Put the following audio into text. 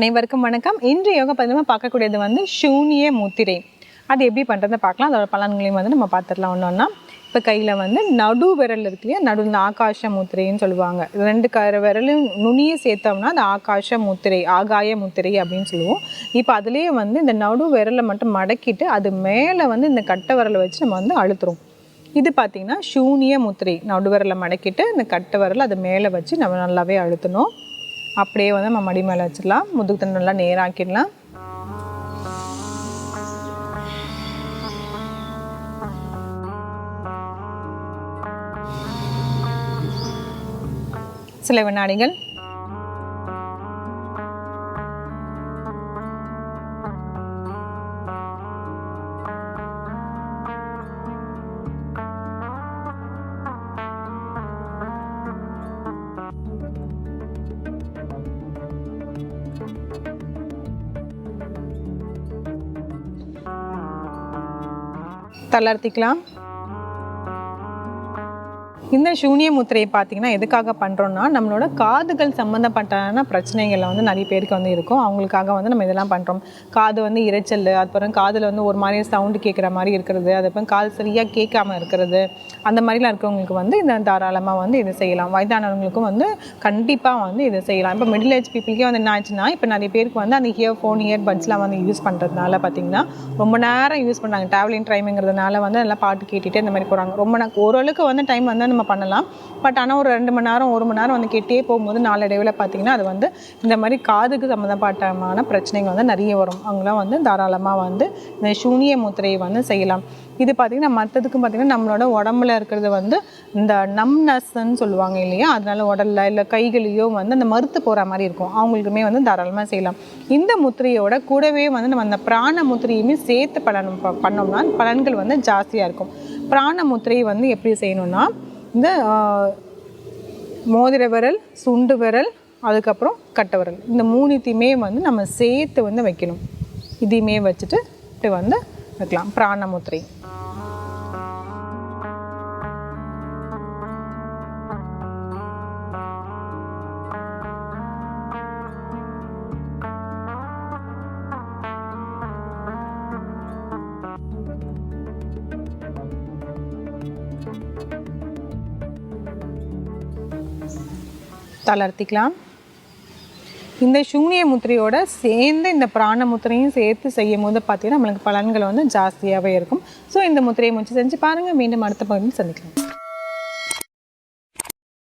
அனைவருக்கும் வணக்கம். இன்று யோகா பதினமாக பார்க்கக்கூடியது வந்து சூன்ய முத்திரை. அது எப்படி பண்ணுறதை பார்க்கலாம். அதோட பலன்களையும் வந்து நம்ம பார்த்துடலாம். ஒன்றா இப்போ கையில் வந்து நடு விரல் இருக்கு இல்லையா, நடுவில் ஆகாஷ முத்திரைன்னு சொல்லுவாங்க. 2 விரலும் நுனியை சேர்த்தோம்னா அது ஆகாஷ முத்திரை, ஆகாய முத்திரை அப்படின்னு சொல்லுவோம். இப்போ அதுலேயே வந்து இந்த நடு விரலை மட்டும் மடக்கிட்டு அது மேலே வந்து இந்த கட்டை விரலை வச்சு நம்ம வந்து அழுத்துறோம். இது பார்த்திங்கன்னா சூன்ய முத்திரை. நடு விரலை மடக்கிட்டு இந்த கட்டை விரலை அது மேலே வச்சு நம்ம நல்லாவே அழுத்தணும். அப்படியே வந்து நம்ம மடி மேலே வச்சிடலாம். முதுகு தண்டு நல்லா நேராக்கிடலாம். சில வினாடிகள். தளர்த்திக்கலாம். இந்த சூன்ய முத்திரையை பார்த்தீங்கன்னா எதுக்காக பண்ணுறோன்னா, நம்மளோட காதுகள் சம்மந்தப்பட்டான பிரச்சனைகள் வந்து நிறைய பேருக்கு வந்து இருக்கும். அவங்களுக்காக வந்து நம்ம இதெல்லாம் பண்ணுறோம். காது வந்து இரைச்சல், அதுக்கப்புறம் காதில் வந்து ஒரு மாதிரி சவுண்டு கேட்குற மாதிரி இருக்கிறது, அதுக்கப்புறம் காது சரியாக கேட்காமல் இருக்கிறது, அந்த மாதிரிலாம் இருக்கிறவங்களுக்கு வந்து இந்த தாராளமாக வந்து இதை செய்யலாம். வயதானவங்களுக்கும் வந்து கண்டிப்பாக வந்து இதை செய்யலாம். இப்போ மிடில் ஏஜ் பீப்புளுக்கே வந்து என்ன ஆச்சுன்னா, இப்போ நிறைய பேருக்கு வந்து அந்த இயர்பட்ஸ்லாம் வந்து யூஸ் பண்ணுறதுனால பார்த்திங்கன்னா ரொம்ப நேரம் யூஸ் பண்ணுறாங்க. ட்ராவலிங் டைமுங்கிறதுனால வந்து நல்லா பாட்டு கேட்டுகிட்டே இந்த மாதிரி போகிறாங்க. ஓரளவுக்கு வந்து டைம் வந்து நம்ம பண்ணலாம். பட் ஆனால் ஒரு 2 மணி நேரம் 1 மணி நேரம் வந்து கேட்டே போகும்போது நாளடைவில் பார்த்திங்கன்னா அது வந்து இந்த மாதிரி காதுக்கு சம்மந்தப்பட்டமான பிரச்சனைகள் வந்து நிறைய வரும். அவங்களாம் வந்து தாராளமாக வந்து இந்த சூன்ய முத்திரையை வந்து செய்யலாம். இது பார்த்திங்கன்னா மற்றதுக்கும் பார்த்திங்கன்னா நம்மளோட உடம்புல இருக்கிறது வந்து இந்த நம்னஸ்ன்னு சொல்லுவாங்க இல்லையா, அதனால உடலில் இல்லை கைகளையோ வந்து அந்த மறுத்து போகிற மாதிரி இருக்கும். அவங்களுக்குமே வந்து தாராளமாக செய்யலாம். இந்த முத்திரையோட கூடவே வந்து நம்ம அந்த பிராண முத்திரையுமே சேர்த்து பண்ணோம்னா பலன்கள் வந்து ஜாஸ்தியாக இருக்கும். பிராண முத்திரையை வந்து எப்படி செய்யணும்னா, இந்த மோதிர விரல், சுண்டு விரல், அதுக்கப்புறம் கட்டை விரல், இந்த 3த்தையுமே வந்து நம்ம சேர்த்து வந்து வைக்கணும். இதையுமே வச்சுட்டு இப்படி வந்து வைக்கலாம் பிராண முத்திரை. தளர்த்திக்கலாம். இந்த சூன்ய முத்திரையோட சேர்ந்து இந்த பிராண முத்திரையும் சேர்த்து செய்யும் போது பார்த்தீங்கன்னா நம்மளுக்கு பலன்கள் வந்து ஜாஸ்தியாகவே இருக்கும். ஸோ இந்த முத்திரையை முயற்சி செஞ்சு பாருங்கள். மீண்டும் அடுத்த பகுதியில் சந்திக்கலாம்.